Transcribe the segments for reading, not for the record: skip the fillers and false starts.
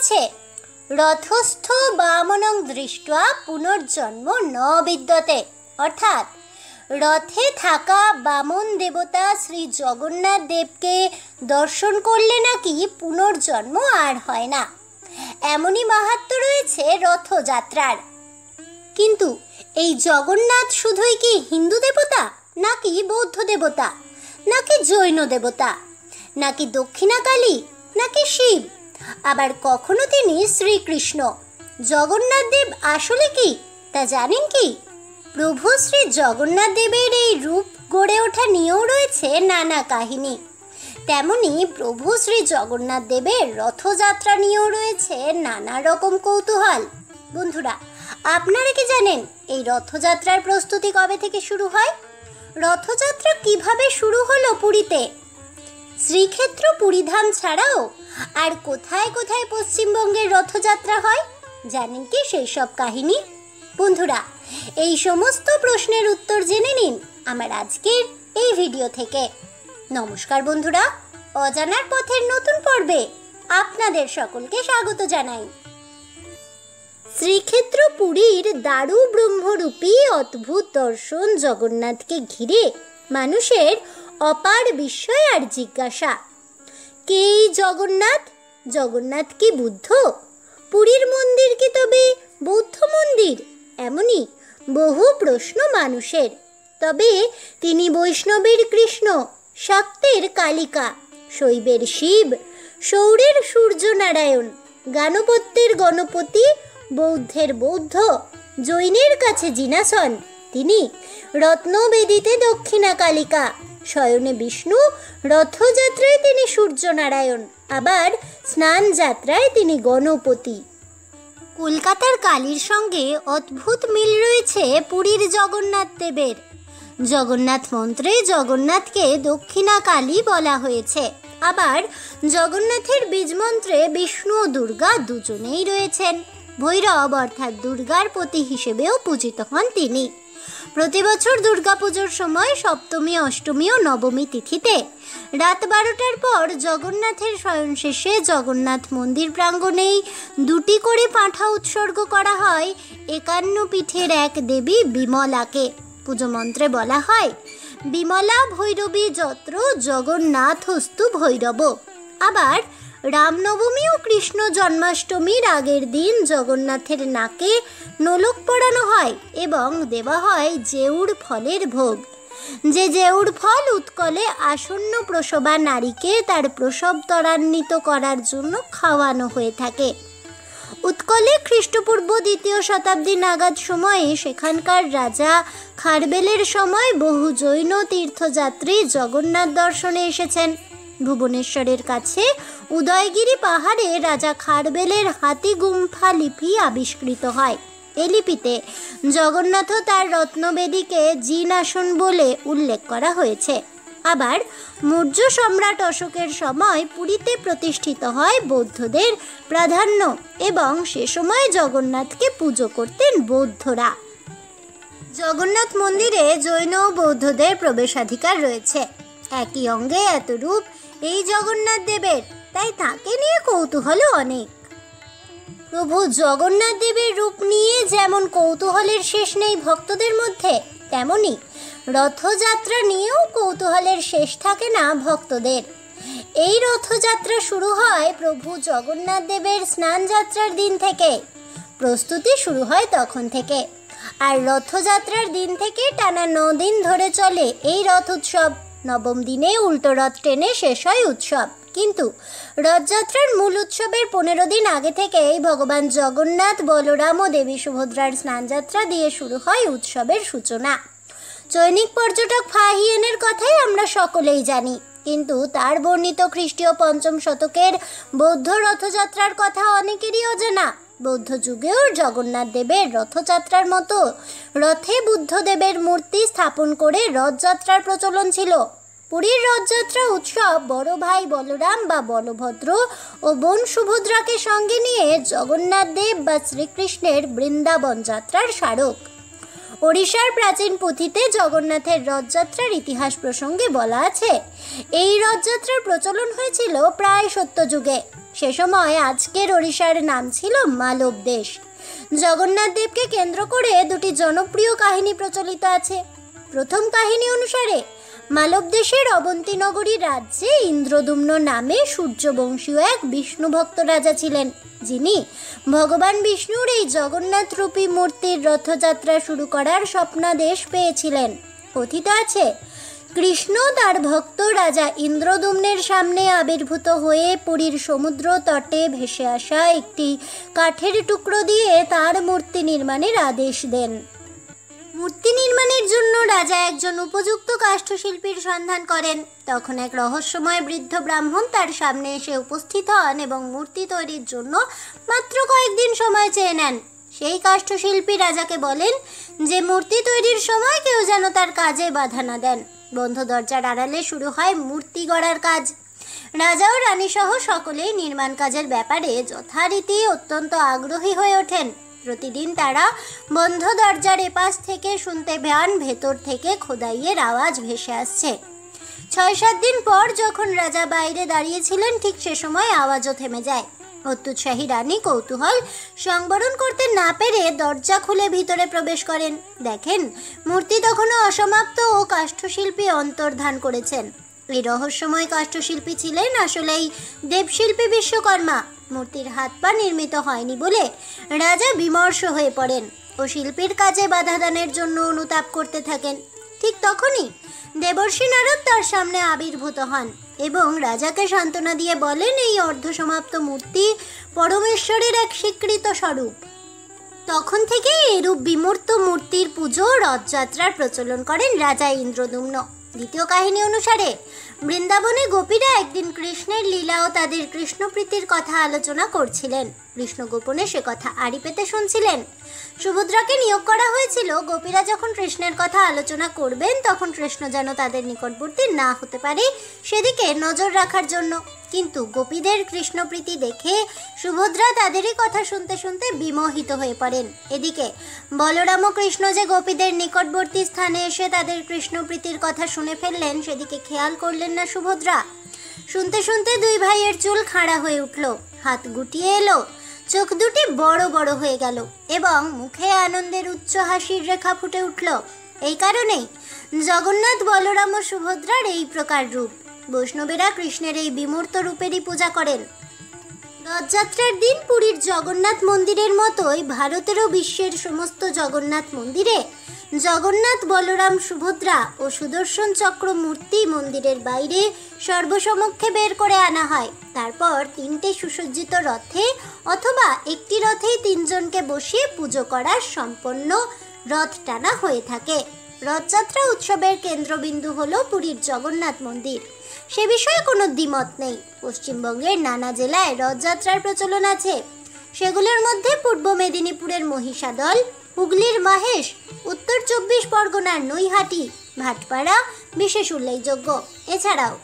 আছে, রথস্থ বামনং দৃष्ट्वा পুনর্জন্ম ন বিদ্যতে, অর্থাৎ রথে থাকা বামন দেবতা শ্রী জগন্নাথ দেবকে দর্শন করলে নাকি পুনর্জন্ম আর হয় না। এমনই মাহাত্ম্য রয়েছে রথযাত্রার। কিন্তু এই জগন্নাথ শুধুই কি হিন্দু দেবতা, নাকি বৌদ্ধ দেবতা, নাকি জৈন দেবতা, নাকি দক্ষিণাকালী, নাকি শিব, আবার কখনো তিনি শ্রীকৃষ্ণ? জগন্নাথ দেব আসলে কি তা জানেন কি? প্রভু শ্রী জগন্নাথ দেবের এই রূপ গড়ে ওঠা নিয়েও রয়েছে নানা কাহিনী। তেমনি প্রভু শ্রী জগন্নাথ দেবের রথযাত্রা নিয়েও রয়েছে নানা রকম কৌতূহল। বন্ধুরা, আপনারা কি জানেন এই রথযাত্রার প্রস্তুতি কবে থেকে শুরু হয়? রথযাত্রা কিভাবে শুরু হলো পুরীতে? শ্রীক্ষেত্র পুরীধাম ছাড়াও আর কোথায় কোথায় পশ্চিমবঙ্গের রথযাত্রা হয়? জানেন কি সেই সব কাহিনী? বন্ধুরা, এই সমস্ত প্রশ্নের উত্তর জেনে নিন আমার আজকের এই ভিডিও থেকে। নমস্কার বন্ধুরা, অজানার পথের নতুন পর্বে আপনাদের সকলকে স্বাগত জানাই। শ্রীক্ষেত্র পুরীর দারু ব্রহ্মরূপী অদ্ভুত দর্শন জগন্নাথকে ঘিরে মানুষের অপার বিস্ময় আর জিজ্ঞাসা। কে এই জগন্নাথ? জগন্নাথ কি বুদ্ধ? পুরীর মন্দির কি তবে বৌদ্ধ মন্দির? এমনই বহু প্রশ্ন মানুষের। তবে তিনি বৈষ্ণবের কৃষ্ণ, শাক্তের কালিকা, শৈবের শিব, সৌরের সূর্যনারায়ণ, গাণপত্যের গণপতি, বৌদ্ধের বৌদ্ধ, জৈনের কাছে জিনাসন। তিনি রত্নবেদিতে দক্ষিণা কালিকা, শয়নে বিষ্ণু, রথযাত্রায় তিনি সূর্যনারায়ণ, আবার স্নান যাত্রায় তিনি গণপতি। কলকাতার কালীর সঙ্গে অদ্ভুত মিল রয়েছে পুরীর জগন্নাথ দেবের। জগন্নাথ মন্ত্রে জগন্নাথকে দক্ষিণা কালী বলা হয়েছে, আবার জগন্নাথের বীজ মন্ত্রে বিষ্ণু ও দুর্গা দুজনেই রয়েছেন। ভৈরব অর্থাৎ দুর্গার পতি হিসেবেও পূজিত হন তিনি। প্রতি বছর দুর্গাপুজোর সময় সপ্তমী, অষ্টমী ও নবমী তিথিতে রাত 12টার পর জগন্নাথের শয়ন শেষে জগন্নাথ মন্দির প্রাঙ্গণেই 2টি করে পাঁঠা উৎসর্গ করা হয় 51 পীঠের এক দেবী বিমলাকে। পুজো মন্ত্রে বলা হয়, বিমলা ভৈরবী যত্র জগন্নাথস্তু ভৈরব। আবার রামনবমী ও কৃষ্ণ জন্মাষ্টমীর আগের দিন জগন্নাথের নাকে নোলক পরানো হয় এবং দেওয়া হয় জেউর ফলের ভোগ। যে জেউর ফল উৎকলে আসন্ন প্রসবা নারীকে তার প্রসব ত্বরান্বিত করার জন্য খাওয়ানো হয়ে থাকে। উৎকলে খ্রিস্টপূর্ব 2য় শতাব্দী নাগাদ সময়ে সেখানকার রাজা খারবেলের সময় বহু জৈন তীর্থযাত্রী জগন্নাথ দর্শনে এসেছেন। ভুবনেশ্বরের কাছে উদয়গিরি পাহাড়ে রাজা খারবেলের হাতি গুম্ফা লিপি আবিষ্কৃত হয়। এই লিপিতে জগন্নাথ তার রত্নবেদীকে জিনাসন বলে উল্লেখ করা হয়েছে। আবার মৌর্য সম্রাট অশোকের সময় পুরীতে প্রতিষ্ঠিত হয় বৌদ্ধদের প্রাধান্য এবং সে সময় জগন্নাথকে পুজো করতেন বৌদ্ধরা। জগন্নাথ মন্দিরে জৈন ও বৌদ্ধদের প্রবেশাধিকার রয়েছে। একই অঙ্গে এত রূপ এই জগন্নাথ দেবের, তাই তাকে নিয়ে কৌতূহলও অনেক। প্রভু জগন্নাথ দেবের রূপ নিয়ে যেমন কৌতূহলের শেষ নেই ভক্তদের মধ্যে, তেমনি রথযাত্রা নিয়েও কৌতূহলের শেষ থাকে না ভক্তদের। এই রথযাত্রা শুরু হয় প্রভু জগন্নাথ দেবের স্নান যাত্রার দিন থেকে। প্রস্তুতি শুরু হয় তখন থেকে, আর রথযাত্রার দিন থেকে টানা 9 দিন ধরে চলে এই রথ উৎসব। নবম দিনে উল্টো রথ টেনে শেষ হয় উৎসব। কিন্তু রথযাত্রার মূল উৎসবের 15 দিন আগে থেকেই ভগবান জগন্নাথ, বলরাম ও দেবী সুভদ্রার স্নানযাত্রা দিয়ে শুরু হয় উৎসবের সূচনা। চৈনিক পর্যটক ফাহিয়েনের কথাই আমরা সকলেই জানি, কিন্তু তার বর্ণিত খ্রিস্টীয় 5ম শতকের বৌদ্ধ রথযাত্রার কথা অনেকেরই অজানা। বৌদ্ধ যুগেও জগন্নাথ দেবের রথযাত্রার মতো রথে বুদ্ধদেবের মূর্তি স্থাপন করে রথযাত্রার প্রচলন ছিল। পুরীর রথযাত্রা উৎসব বড় ভাই বলরাম বা বলভদ্র ও বোন সুভদ্রাকে সঙ্গে নিয়ে জগন্নাথ দেব বা শ্রীকৃষ্ণের বৃন্দাবন যাত্রার স্মারক। ওড়িশার প্রাচীন পুঁথিতে জগন্নাথের রথযাত্রার ইতিহাস প্রসঙ্গে বলা আছে, এই রথযাত্রার প্রচলন হয়েছিল প্রায় সত্যযুগে। সে সময় আজকের ওড়িশার নাম ছিল মালব দেশ। জগন্নাথ দেবকে কেন্দ্র করে দুটি জনপ্রিয় কাহিনী প্রচলিত আছে। প্রথম কাহিনী অনুসারে মালব দেশের অবন্তী নগরী রাজ্যে ইন্দ্রদুম্ন নামে সূর্যবংশীয় এক বিষ্ণু ভক্ত রাজা ছিলেন, যিনি ভগবান বিষ্ণুর এই জগন্নাথ রূপী মূর্তির রথযাত্রা শুরু করার স্বপ্নাদেশ পেয়েছিলেন। কথিত আছে, কৃষ্ণ তার ভক্ত রাজা ইন্দ্রদুম্নের সামনে আবির্ভূত হয়ে পুরীর সমুদ্র তটে ভেসে আসা একটি কাঠের টুকরো দিয়ে তার মূর্তি নির্মাণের আদেশ দেন। মূর্তি নির্মাণের জন্য রাজা একজন উপযুক্ত কাষ্ঠশিল্পীর সন্ধান করেন। তখন এক রহস্যময় বৃদ্ধ ব্রাহ্মণ তার সামনে এসে উপস্থিত হন এবং মূর্তি তৈরির জন্য মাত্র কয়েকদিন সময় চেয়ে নেন। সেই কাষ্ঠশিল্পী রাজাকে বলেন যে মূর্তি তৈরির সময় কেউ যেন তার কাজে বাধা না দেন। বন্ধ দরজার আড়ালে শুরু হয় মূর্তি গড়ার কাজ। রাজা ও রানীসহ সকলেই নির্মাণ কাজের ব্যাপারে যথারীতি অত্যন্ত আগ্রহী হয়ে ওঠেন। প্রতিদিন তারা বন্ধ দরজার এপাশ থেকে শুনতে পান ভেতর থেকে খোদাইয়ের আওয়াজ ভেসে আসছে। 6-7 দিন পর যখন রাজা বাইরে দাঁড়িয়েছিলেন, ঠিক সে সময় আওয়াজও থেমে যায়। অত্যুৎসাহী রানী কৌতূহল সংবরণ করতে না পেরে দরজা খুলে ভিতরে প্রবেশ করেন। দেখেন, মূর্তি তখনও অসমাপ্ত ও কাষ্ঠশিল্পী অন্তর্ধান করেছেন। এই রহস্যময় কাষ্ঠশিল্পী ছিলেন আসলেই দেবশিল্পী বিশ্বকর্মা। মূর্তির হাত পা নির্মিত হয়নি বলে রাজা বিমর্ষ হয়ে পড়েন ও শিল্পীর কাজে বাধা দানের জন্য অনুতাপ করতে থাকেন। ঠিক তখনই দেবর্ষি নারদ তার সামনে আবির্ভূত হন এবং রাজাকে সান্ত্বনা দিয়ে বলেন, এই অর্ধসমাপ্ত মূর্তি পরমেশ্বরের এক স্বীকৃত স্বরূপ। তখন থেকে এরূপ বিমূর্ত মূর্তির পুজো রথযাত্রার প্রচলন করেন রাজা ইন্দ্রদুম্ন। দ্বিতীয় কাহিনী অনুসারে বৃন্দাবনে গোপীরা একদিন কৃষ্ণের লীলা ও তাদের কৃষ্ণপ্রীতির কথা আলোচনা করছিলেন। কৃষ্ণ গোপনে সে কথা আড়ি পেতে শুনছিলেন। সুভদ্রাকে নিয়োগ করা হয়েছিল গোপীরা যখন কৃষ্ণের কথা আলোচনা করবেন তখন কৃষ্ণ যেন তাদের নিকটবর্তী না হতে পারে সেদিকে নজর রাখার জন্য। কিন্তু গোপীদের কৃষ্ণপ্রীতি দেখে সুভদ্রা তাদেরই কথা শুনতে শুনতে বিমোহিত হয়ে পড়েন। এদিকে বলরাম ও কৃষ্ণ যে গোপীদের নিকটবর্তী স্থানে এসে তাদের কৃষ্ণপ্রীতির কথা শুনে ফেললেন সেদিকে খেয়াল করলেন না সুভদ্রা। শুনতে শুনতে দুই ভাইয়ের চুল খাড়া হয়ে উঠল, হাত গুটিয়ে এলো, চোখ দুটি বড় বড় হয়ে গেল এবং মুখে আনন্দের উচ্চ হাসির রেখা ফুটে উঠল। এই কারণেই জগন্নাথ, বলরাম ও সুভদ্রার এই প্রকার রূপ। বৈষ্ণবেরা কৃষ্ণের এই বিমূর্ত রূপেরই পূজা করেন। রথযাত্রার দিন পুরীর জগন্নাথ মন্দিরের মতোই ভারতেরও বিশ্বের সমস্ত জগন্নাথ মন্দিরে জগন্নাথ, বলরাম, সুভদ্রা ও সুদর্শন চক্র মূর্তি মন্দিরের বাইরে সর্বসমক্ষে বের করে আনা হয়। তারপর 3টে সুসজ্জিত রথে অথবা একটি রথেই 3 জনকে বসিয়ে পুজো করার সম্পন্ন রথ টানা হয়ে থাকে। রথযাত্রা উৎসবের কেন্দ্রবিন্দু হলো পুরীর জগন্নাথ মন্দির। সে বিষয়ে কোনো দ্বিমত নেই। পশ্চিমবঙ্গের নানা জেলায় রথযাত্রার প্রচলন আছে। সেগুলোর মধ্যে পূর্ব মেদিনীপুরের মহিষাদল, হুগলির মাহেশ, উত্তর 24 পরগনার নৈহাটি, ভাটপাড়া বিশেষ উল্লেখযোগ্য। এছাড়াও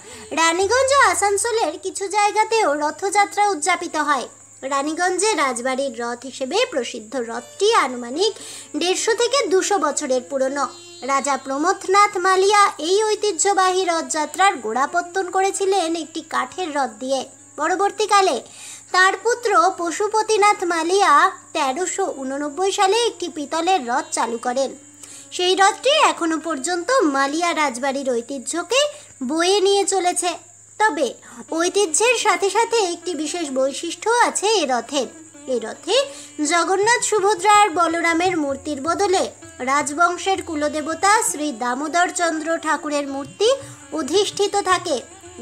রানীগঞ্জ ও আসানসোলের কিছু জায়গাতেও রথযাত্রা উদযাপিত হয়। রানীগঞ্জে রাজবাড়ির রথ হিসেবে প্রসিদ্ধ রথটি আনুমানিক 150 থেকে 200 বছরের পুরনো। রাজা প্রমথনাথ মালিয়া এই ঐতিহ্যবাহী রথযাত্রার গোড়াপত্তন করেছিলেন একটি কাঠের রথ দিয়ে। পরবর্তীকালে তার পুত্র পশুপতিনাথ মালিয়া 1389 সালে একটি পিতলের রথ চালু করেন। সেই রথটি এখনো পর্যন্ত মালিয়া রাজবাড়ির ঐতিহ্যকে বয়ে নিয়ে চলেছে। তবে ঐতিহ্যের সাথে সাথে একটি বিশেষ বৈশিষ্ট্য আছে এই রথের। এই রথে জগন্নাথ, সুভদ্রা আর বলরামের মূর্তির বদলে রাজবংশের কুলদেবতা শ্রী দামোদর চন্দ্র ঠাকুরের মূর্তি অধিষ্ঠিত থাকে।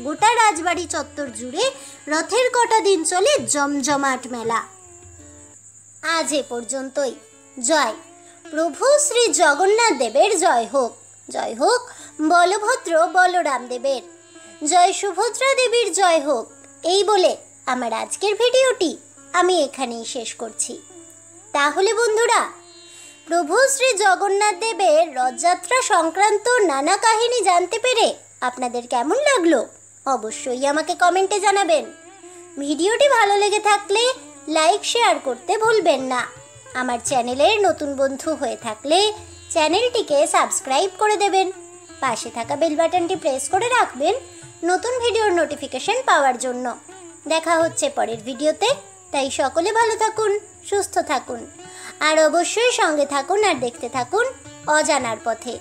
গোটা রাজবাড়ি চত্বর জুড়ে রথের কটা দিন চলে জমজমাট মেলা। আজ এ পর্যন্তই। জয় প্রভু শ্রী জগন্নাথ দেবের জয় হোক। জয় হোক বলভদ্র বলরাম দেবের। জয় সুভদ্রা দেবীর জয় হোক। এই বলে আমার আজকের ভিডিওটি আমি এখানেই শেষ করছি। তাহলে বন্ধুরা, প্রভু শ্রী জগন্নাথ দেবের রথযাত্রা সংক্রান্ত নানা কাহিনী জানতে পেরে আপনাদের কেমন লাগলো অবশ্যই আমাকে কমেন্টে জানাবেন। ভিডিওটি ভালো লেগে থাকলে লাইক শেয়ার করতে ভুলবেন না। আমার চ্যানেলের নতুন বন্ধু হয়ে থাকলে চ্যানেলটিকে সাবস্ক্রাইব করে দেবেন। পাশে থাকা বেল বাটনটি প্রেস করে রাখবেন নতুন ভিডিওর নোটিফিকেশন পাওয়ার জন্য। দেখা হচ্ছে পরের ভিডিওতে, তাই সকলে ভালো থাকুন, সুস্থ থাকুন আর অবশ্যই সঙ্গে থাকুন আর দেখতে থাকুন অজানার পথে।